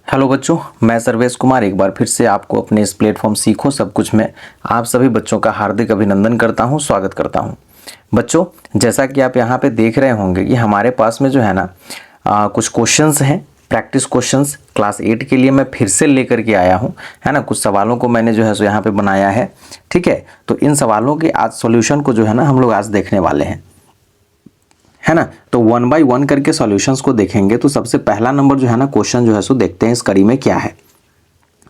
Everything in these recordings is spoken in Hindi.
हेलो बच्चों, मैं सर्वेश कुमार एक बार फिर से आपको अपने इस प्लेटफॉर्म सीखो सब कुछ में आप सभी बच्चों का हार्दिक अभिनंदन करता हूं, स्वागत करता हूं। बच्चों, जैसा कि आप यहां पे देख रहे होंगे कि हमारे पास में जो है ना कुछ क्वेश्चंस हैं, प्रैक्टिस क्वेश्चंस क्लास 8 के लिए मैं फिर से लेकर के आया हूं, है ना। कुछ सवालों को मैंने जो है सो यहाँ पे बनाया है, ठीक है। तो इन सवालों के आज सॉल्यूशन को जो है ना हम लोग आज देखने वाले हैं, है ना। तो 1 बाय 1 करके सॉल्यूशंस को देखेंगे। तो सबसे पहला नंबर जो है ना क्वेश्चन जो है सो देखते हैं इस कड़ी में क्या है।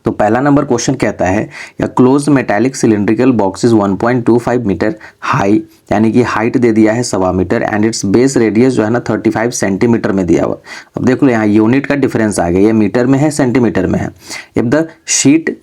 तो पहला नंबर क्वेश्चन कहता है या close metallic cylindrical box is 1.25 metre high, यानी कि हाइट दे दिया है 1.25 metre and its base radius जो है ना 35 सेंटीमीटर में दिया हुआ। अब देख लो यहाँ यूनिट का डिफरेंस आ गया, ये मीटर में है सेंटीमीटर में है। If the sheet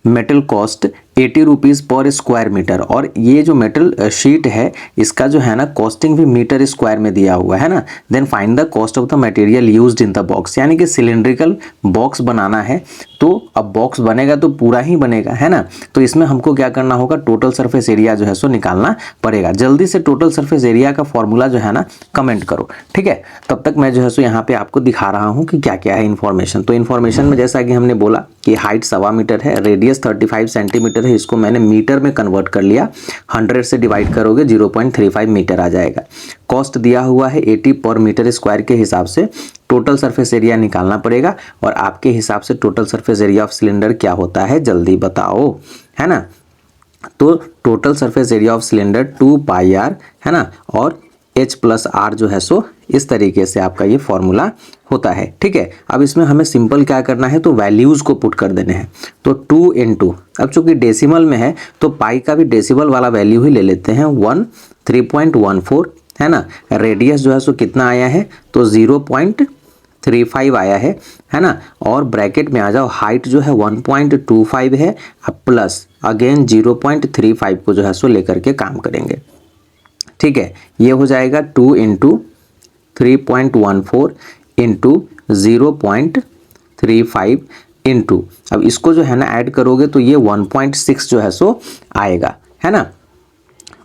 metal cost 80 rupees पर स्क्वायर मीटर, और ये जो मेटल शीट है इसका जो है ना कॉस्टिंग भी मीटर स्क्वायर में दिया हुआ है ना। Then find the cost of the material used in the box, यानी कि सिलिंड्रिकल बॉक्स बनाना है। तो अब बॉक्स बनेगा तो पूरा ही बनेगा, है ना। तो इसमें हमको क्या करना होगा, टोटल सरफेस एरिया जो है सो निकालना पड़ेगा। जल्दी से टोटल सरफेस एरिया का फॉर्मूला जो है ना कमेंट करो, ठीक है। तब तक मैं जो है सो यहाँ पे आपको दिखा रहा हूँ कि क्या क्या है इन्फॉर्मेशन। तो इन्फॉर्मेशन में जैसा कि हमने बोला कि हाइट 1.25 मीटर है, रेडियस 35 सेंटीमीटर है, इसको मैंने मीटर में कन्वर्ट कर लिया। 100 से डिवाइड करोगे 0.35 मीटर आ जाएगा। कॉस्ट दिया हुआ है 80 पर मीटर स्क्वायर के हिसाब से। टोटल सरफेस एरिया निकालना पड़ेगा, और आपके हिसाब से total surface area of cylinder क्या होता है जल्दी बताओ, है ना। तो total surface area of cylinder 2 pi r, है ना, और H प्लस आर जो है सो इस तरीके से आपका ये फॉर्मूला होता है, ठीक है। अब इसमें हमें सिंपल क्या करना है, तो वैल्यूज़ को पुट कर देने हैं। तो 2 इंटू, अब चूंकि डेसिमल में है तो पाई का भी डेसिमल वाला वैल्यू ही ले लेते हैं, 3.14, है ना। रेडियस जो है सो कितना आया है, तो 0.35 आया है ना। और ब्रैकेट में आ जाओ, हाइट जो है 1.25 है, अब प्लस अगेन 0.35 को जो है सो लेकर के काम करेंगे, ठीक है। ये हो जाएगा 2 इंटू 3.14 इंटू 0.35 इंटू, अब इसको जो है ना ऐड करोगे तो ये 1.6 जो है सो आएगा, है ना।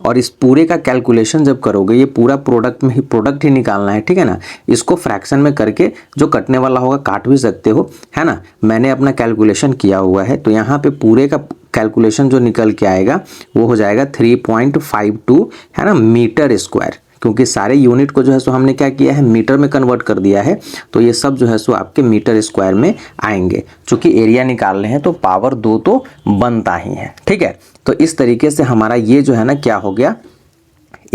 और इस पूरे का कैलकुलेशन जब करोगे, ये पूरा प्रोडक्ट ही निकालना है, ठीक है ना। इसको फ्रैक्शन में करके जो कटने वाला होगा काट भी सकते हो, है ना। मैंने अपना कैलकुलेशन किया हुआ है, तो यहाँ पे पूरे का कैलकुलेशन जो निकल के आएगा वो हो जाएगा 3.52, है ना, मीटर स्क्वायर। क्योंकि सारे यूनिट को जो है सो हमने क्या किया है, मीटर में कन्वर्ट कर दिया है, तो ये सब जो है सो आपके मीटर स्क्वायर में आएंगे। चूंकि एरिया निकाल रहे हैं तो पावर 2 तो बनता ही है, ठीक है। तो इस तरीके से हमारा ये जो है ना क्या हो गया,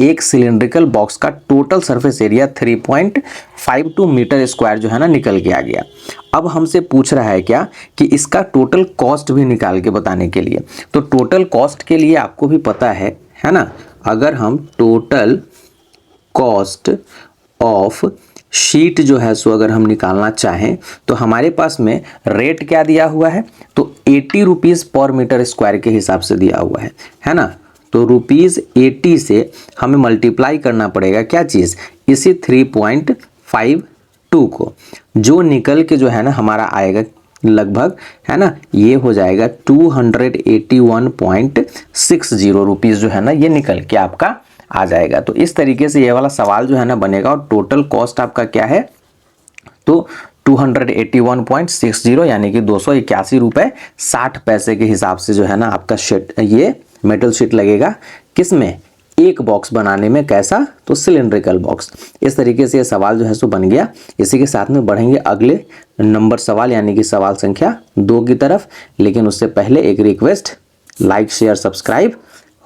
एक सिलिंड्रिकल बॉक्स का total surface area 3.52 metre square जो है ना निकल के आ गया। अब हमसे पूछ रहा है क्या, कि इसका टोटल कॉस्ट भी निकाल के बताने के लिए। तो टोटल कॉस्ट के लिए आपको भी पता है ना, अगर हम टोटल कॉस्ट ऑफ शीट जो है सो अगर हम निकालना चाहें तो हमारे पास में रेट क्या दिया हुआ है, तो 80 रुपीज़ पर मीटर स्क्वायर के हिसाब से दिया हुआ है ना। तो ₹80 से हमें मल्टीप्लाई करना पड़ेगा क्या चीज़, इसी 3.52 को, जो निकल के जो है ना हमारा आएगा लगभग, है ना, ये हो जाएगा 281.60 रुपीज़ जो है ना ये निकल के आपका आ जाएगा। तो इस तरीके से ये वाला सवाल जो है ना बनेगा, और टोटल कॉस्ट आपका क्या है, तो 281.60 यानी कि 281 रुपये 60 पैसे के हिसाब से जो है ना आपका शीट, ये मेटल शीट लगेगा। किस में, एक बॉक्स बनाने में, कैसा, तो सिलिंड्रिकल बॉक्स। इस तरीके से ये सवाल जो है सो बन गया। इसी के साथ में बढ़ेंगे अगले नंबर सवाल, यानी कि सवाल संख्या 2 की तरफ। लेकिन उससे पहले एक रिक्वेस्ट, लाइक शेयर सब्सक्राइब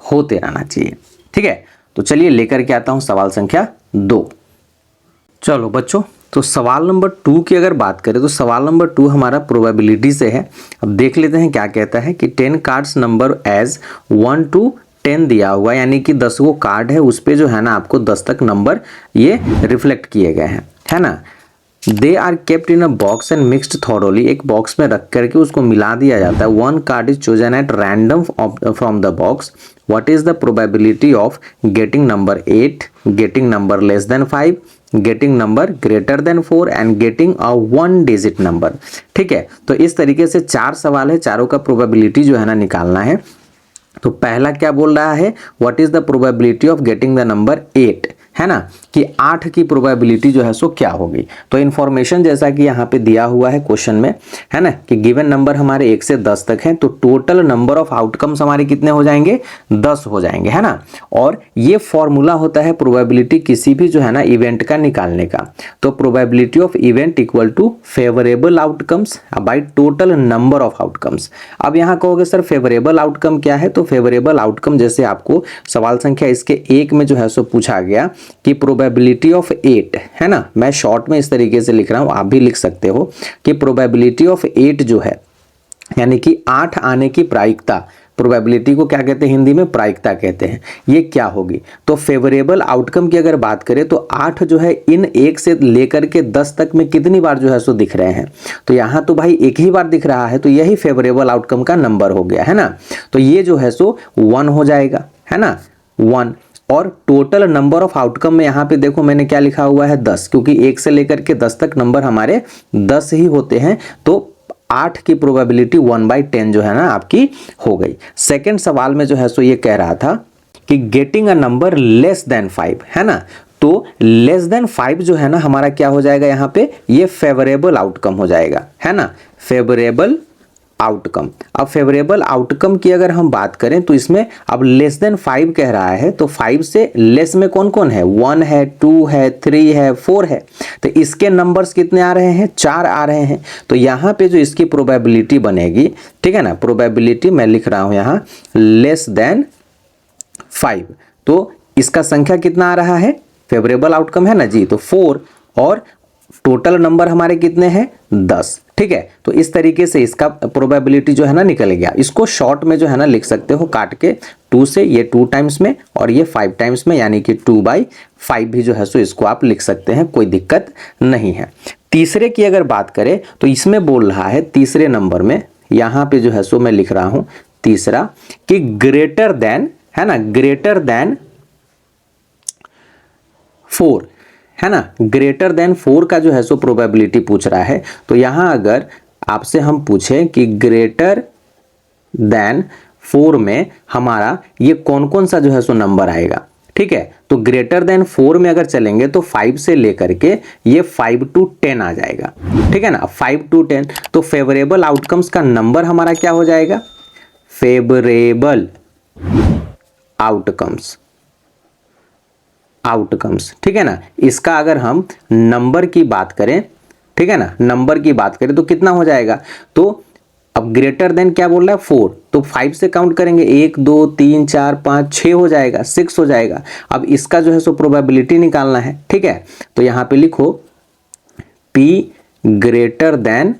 होते रहना चाहिए, ठीक है। तो चलिए लेकर के आता हूं सवाल संख्या 2। चलो बच्चों, तो सवाल नंबर 2 की अगर बात करें तो सवाल नंबर 2 हमारा प्रोबेबिलिटी से है। अब देख लेते हैं क्या कहता है, कि 10 कार्ड्स नंबर एज 1 to 10 दिया हुआ, यानी कि 10 वो कार्ड है, उस पे जो है ना आपको 10 तक नंबर ये रिफ्लेक्ट किए गए हैं, है ना। They are kept in a box and mixed thoroughly, एक बॉक्स में रख करके उसको मिला दिया जाता है। 1 card is chosen at random from the box, what is the probability of getting number 8, getting number less than 5, getting number greater than 4 and getting a 1 digit number, ठीक है। तो इस तरीके से 4 सवाल है, चारों का प्रोबेबिलिटी जो है ना निकालना है। तो पहला क्या बोल रहा है, what is the probability of getting the number 8, है ना, कि 8 की प्रोबेबिलिटी जो है सो क्या होगी। तो इन्फॉर्मेशन जैसा कि यहाँ पे दिया हुआ है क्वेश्चन में, है ना, कि गिवन नंबर हमारे 1 से 10 तक हैं, तो टोटल नंबर ऑफ आउटकम्स हमारे कितने हो जाएंगे, 10 हो जाएंगे, है ना। और ये फॉर्मूला होता है प्रोबेबिलिटी किसी भी जो है ना इवेंट का निकालने का। तो probability of event equal to favourable outcomes by total number of outcomes. अब यहाँ कहोगे सर फेवरेबल आउटकम क्या है, तो फेवरेबल आउटकम जैसे आपको सवाल संख्या इसके 1 में जो है सो पूछा गया कि प्रोबेबिलिटी ऑफ 8, है ना, मैं शॉर्ट में इस तरीके से लिख रहा हूं, आप भी लिख सकते हो कि प्रोबेबिलिटी ऑफ 8 जो है यानी कि 8 आने की प्रायिकता, प्रोबेबिलिटी को क्या कहते हैं हिंदी में, प्रायिकता कहते हैं, ये क्या होगी। तो फेवरेबल आउटकम की अगर बात करें तो 8 जो है इन 1 से लेकर के 10 तक में कितनी बार जो है सो दिख रहे हैं, तो यहाँ तो भाई एक ही बार दिख रहा है, तो यही फेवरेबल आउटकम का नंबर हो गया, है ना। तो ये जो है सो 1 हो जाएगा, है ना, 1। और टोटल नंबर ऑफ आउटकम में यहाँ पे देखो मैंने क्या लिखा हुआ है, 10, क्योंकि 1 से लेकर के 10 तक नंबर हमारे 10 ही होते हैं, तो 8 की प्रोबेबिलिटी 1/10 जो है ना आपकी हो गई। सेकंड सवाल में जो है सो ये कह रहा था कि getting a number less than 5, है ना, तो लेस देन 5 जो है ना हमारा क्या हो जाएगा, यहाँ पे ये फेवरेबल आउटकम हो जाएगा, है ना, फेवरेबल आउटकम। अब फेवरेबल आउटकम की अगर हम बात करें तो इसमें अब लेस देन 5 कह रहा है, तो 5 से लेस में कौन कौन है, 1 है, 2 है, 3 है, 4 है, तो इसके नंबर्स कितने आ रहे हैं, 4 आ रहे हैं। तो यहाँ पे जो इसकी प्रोबेबिलिटी बनेगी, ठीक है ना, प्रोबेबिलिटी मैं लिख रहा हूं यहाँ लेस देन 5, तो इसका संख्या कितना आ रहा है, फेवरेबल आउटकम है ना जी, तो 4, और टोटल नंबर हमारे कितने हैं, 10, ठीक है। तो इस तरीके से इसका प्रोबेबिलिटी जो है ना निकल गया। इसको शॉर्ट में जो है ना लिख सकते हो काट के 2 से, ये 2 टाइम्स में और ये 5 टाइम्स में, यानी कि 2/5 भी जो है सो इसको आप लिख सकते हैं, कोई दिक्कत नहीं है। तीसरे की अगर बात करें तो इसमें बोल रहा है तीसरे नंबर में, यहाँ पे जो है सो मैं लिख रहा हूं तीसरा, कि ग्रेटर देन, है ना, ग्रेटर देन 4, है ना, ग्रेटर देन 4 का जो है सो प्रोबेबिलिटी पूछ रहा है। तो यहां अगर आपसे हम पूछें कि ग्रेटर देन 4 में हमारा ये कौन कौन सा जो है सो नंबर आएगा, ठीक है, तो ग्रेटर देन 4 में अगर चलेंगे तो 5 से लेकर के ये 5 to 10 आ जाएगा, ठीक है ना, 5 to 10। तो फेवरेबल आउटकम्स का नंबर हमारा क्या हो जाएगा, फेवरेबल आउटकम्स, ठीक है ना। इसका अगर हम नंबर की बात करें, ठीक है ना, नंबर की बात करें तो कितना हो जाएगा, तो अब ग्रेटर देन क्या बोल रहा है 4, तो 5 से काउंट करेंगे 1 2 3 4 5 6 हो जाएगा, 6 हो जाएगा। अब इसका जो है सो प्रोबेबिलिटी निकालना है, ठीक है, तो यहां पे लिखो P greater than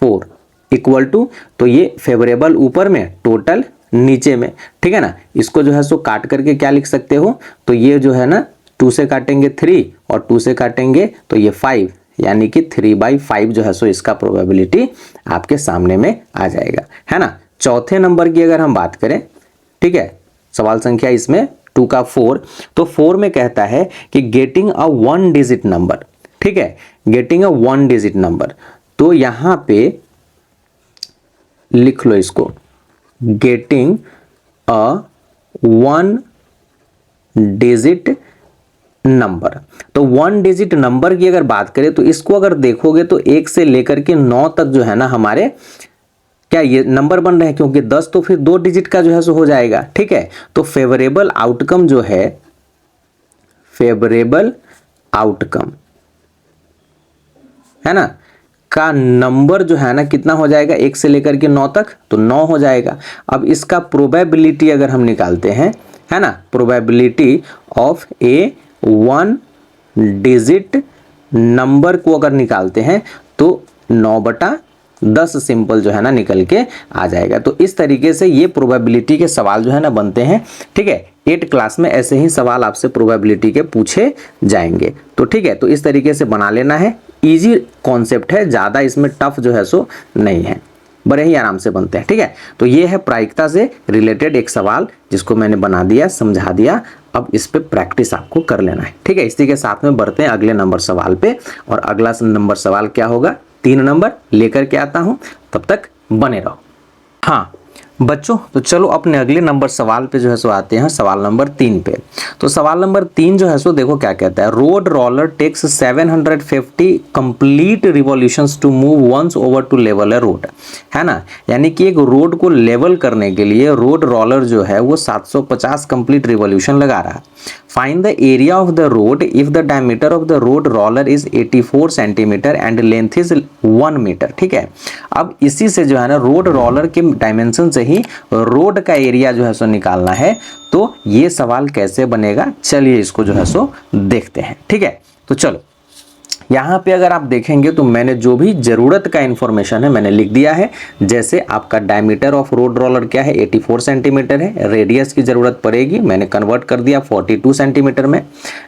4 equal to, तो ये फेवरेबल ऊपर में, टोटल नीचे में, ठीक है ना। इसको जो है सो काट करके क्या लिख सकते हो, तो ये जो है ना 2 से काटेंगे 3 और 2 से काटेंगे तो ये 5, यानी कि 3/5 जो है सो इसका प्रोबेबिलिटी आपके सामने में आ जाएगा, है ना। चौथे नंबर की अगर हम बात करें, ठीक है, सवाल संख्या इसमें 2 का 4, तो 4 में कहता है कि गेटिंग अ 1 डिजिट नंबर, ठीक है, गेटिंग अ 1 डिजिट नंबर, तो यहां पे लिख लो इसको, गेटिंग अ 1 डिजिट नंबर। तो 1 डिजिट नंबर की अगर बात करें तो इसको अगर देखोगे तो 1 से लेकर के 9 तक जो है ना हमारे क्या ये नंबर बन रहे हैं, क्योंकि 10 तो फिर 2 डिजिट का जो है सो हो जाएगा, ठीक है। तो फेवरेबल आउटकम जो है, फेवरेबल आउटकम, है ना, का नंबर जो है ना कितना हो जाएगा, 1 से लेकर के 9 तक, तो 9 हो जाएगा। अब इसका प्रोबेबिलिटी अगर हम निकालते हैं, है ना, probability of A 1 digit number को अगर निकालते हैं तो 9/10 सिंपल जो है ना निकल के आ जाएगा। तो इस तरीके से ये प्रोबेबिलिटी के सवाल जो है ना बनते हैं, ठीक है। 8 क्लास में ऐसे ही सवाल आपसे प्रोबेबिलिटी के पूछे जाएंगे, तो ठीक है, तो इस तरीके से बना लेना है। इजी कॉन्सेप्ट है, ज़्यादा इसमें टफ जो है सो नहीं है, बड़े ही आराम से बनते हैं, ठीक है। तो ये है प्रायिकता से रिलेटेड एक सवाल जिसको मैंने बना दिया, समझा दिया। अब इस पे प्रैक्टिस आपको कर लेना है, ठीक है। इसी के साथ में बढ़ते हैं अगले नंबर सवाल पे, और अगला नंबर सवाल क्या होगा, 3 नंबर लेकर के आता हूं, तब तक बने रहो। हाँ, बच्चों तो चलो अपने अगले नंबर सवाल पे जो है सो आते हैं, सवाल नंबर 3 पे। तो सवाल नंबर 3 जो है सो देखो क्या कहता है, road roller takes 750 complete revolutions to move once over to level a road, है ना। यानी कि एक रोड को लेवल करने के लिए रोड रोलर जो है वो 750 कंप्लीट रिवॉल्यूशन लगा रहा है। Find the area of the road if the diameter of the road roller is 84 centimetre and length is 1 metre. ठीक है, अब इसी से जो है ना रोड रोलर के डायमेंशन से ही रोड का एरिया जो है सो निकालना है। तो ये सवाल कैसे बनेगा, चलिए इसको जो है सो देखते हैं। ठीक है, तो चलो यहाँ पे अगर आप देखेंगे तो मैंने जो भी जरूरत का इंफॉर्मेशन है मैंने लिख दिया है। जैसे आपका डायमीटर ऑफ रोड रोलर क्या है, 84 सेंटीमीटर है। रेडियस की जरूरत पड़ेगी, मैंने कन्वर्ट कर दिया 42 सेंटीमीटर में।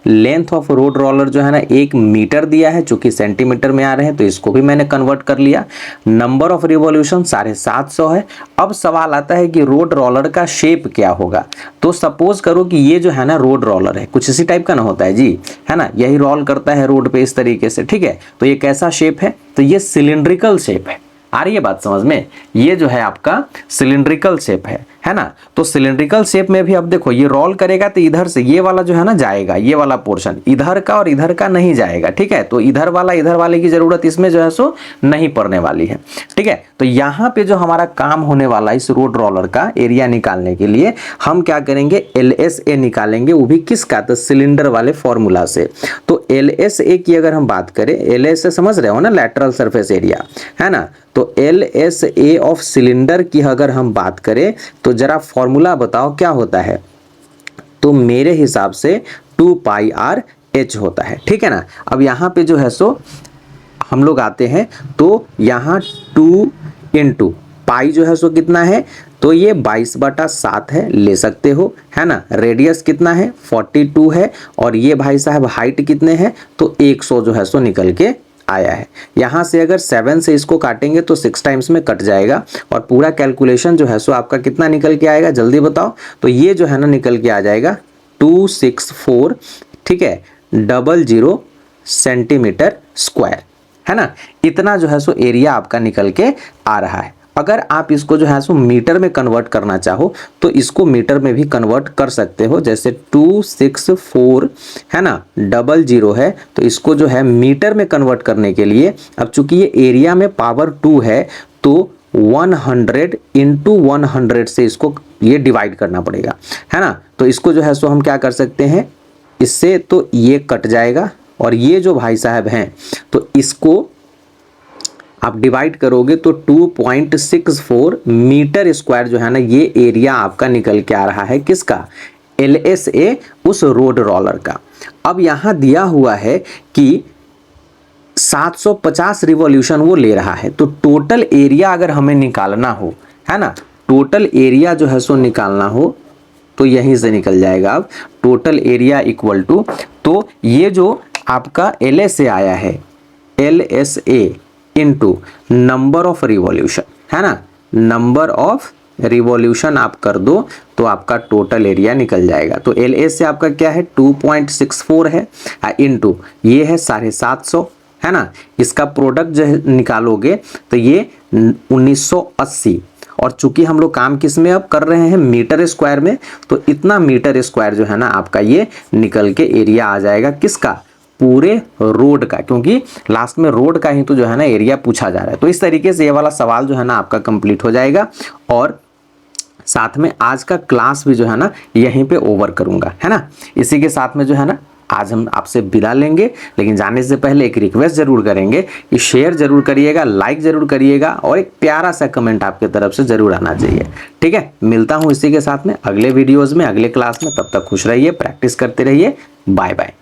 लेंथ ऑफ रोड रोलर जो है ना 1 मीटर दिया है, चूंकि सेंटीमीटर में आ रहे हैं तो इसको भी मैंने कन्वर्ट कर लिया। नंबर ऑफ रिवॉल्यूशन 750 है। अब सवाल आता है कि रोड रोलर का शेप क्या होगा। तो सपोज करो कि ये जो है ना रोड रोलर है, कुछ इसी टाइप का ना होता है जी, है ना, यही रोल करता है रोड पे इस तरीके से। ठीक है, तो ये कैसा शेप है, तो ये सिलिंड्रिकल शेप है। आ रही है बात समझ में, ये जो है आपका सिलिंड्रिकल शेप है ना। तो सिलिंड्रिकल शेप में भी अब देखो ये रोल करेगा तो इधर से ये वाला जो है ना जाएगा, ये वाला पोर्शन इधर का और इधर का नहीं जाएगा। ठीक है, तो इधर वाले की जरूरत इसमें जो है सो नहीं पड़ने वाली है। ठीक है, तो यहाँ पे जो हमारा काम होने वाला है इस रोड रोलर का एरिया निकालने के लिए हम क्या करेंगे, LSA निकालेंगे, वो भी किसका, तो सिलेंडर वाले फॉर्मूला से। तो LSA की अगर हम बात करें, LSA समझ रहे हो ना, लैटरल सरफेस एरिया, है ना। तो LSA ऑफ सिलेंडर की अगर हम बात करें तो जरा फॉर्मूला बताओ क्या होता है। तो मेरे हिसाब से 2πRH होता है। ठीक है ना। अब यहाँ पे जो है सो हम लोग आते हैं तो यहाँ 2 इंटू पाई जो है सो कितना है, तो ये 22/7 है, ले सकते हो, है ना। रेडियस कितना है 42 है, और ये भाई साहब हाइट कितने हैं, तो 100 जो है सो निकल के आया है। यहाँ से अगर 7 से इसको काटेंगे तो 6 टाइम्स में कट जाएगा, और पूरा कैलकुलेशन जो है सो आपका कितना निकल के आएगा, जल्दी बताओ। तो ये जो है ना निकल के आ जाएगा 264, ठीक है, 00 सेंटीमीटर स्क्वायर, है ना। इतना जो है सो एरिया आपका निकल के आ रहा है। अगर आप इसको जो है सो मीटर में कन्वर्ट करना चाहो तो इसको मीटर में भी कन्वर्ट कर सकते हो। जैसे 264 है ना, 00 है, तो इसको जो है मीटर में कन्वर्ट करने के लिए, अब चूंकि ये एरिया में पावर 2 है तो 100 इंटू 100 से इसको ये डिवाइड करना पड़ेगा, है ना। तो इसको जो है सो हम क्या कर सकते हैं, इससे तो ये कट जाएगा, और ये जो भाई साहब हैं तो इसको आप डिवाइड करोगे तो 2.64 मीटर स्क्वायर जो है ना ये एरिया आपका निकल के आ रहा है, किसका, LSA उस रोड रोलर का। अब यहाँ दिया हुआ है कि 750 रिवॉल्यूशन वो ले रहा है, तो टोटल एरिया अगर हमें निकालना हो, है ना, टोटल एरिया जो है सो निकालना हो तो यहीं से निकल जाएगा। अब टोटल एरिया इक्वल टू, तो ये जो आपका LSA आया है, LSA into number of revolution, है ना, नंबर ऑफ रिवॉल्यूशन आप कर दो तो आपका टोटल एरिया निकल जाएगा। तो LA से आपका क्या है 2.64 है, इनटू ये है 750, है ना। इसका प्रोडक्ट जो निकालोगे तो ये 1980, और चूंकि हम लोग काम किस में अब कर रहे हैं, मीटर स्क्वायर में, तो इतना मीटर स्क्वायर जो है ना आपका ये निकल के एरिया आ जाएगा, किसका, पूरे रोड का, क्योंकि लास्ट में रोड का ही तो जो है ना एरिया पूछा जा रहा है। तो इस तरीके से ये वाला सवाल जो है ना आपका कंप्लीट हो जाएगा, और साथ में आज का क्लास भी जो है ना यहीं पे ओवर करूंगा, है ना। इसी के साथ में जो है ना आज हम आपसे विदा लेंगे, लेकिन जाने से पहले एक रिक्वेस्ट जरूर करेंगे कि शेयर जरूर करिएगा, लाइक जरूर करिएगा, और एक प्यारा सा कमेंट आपके तरफ से जरूर आना चाहिए। ठीक है, मिलता हूँ इसी के साथ में अगले वीडियोज़ में, अगले क्लास में। तब तक खुश रहिए, प्रैक्टिस करते रहिए। Bye bye.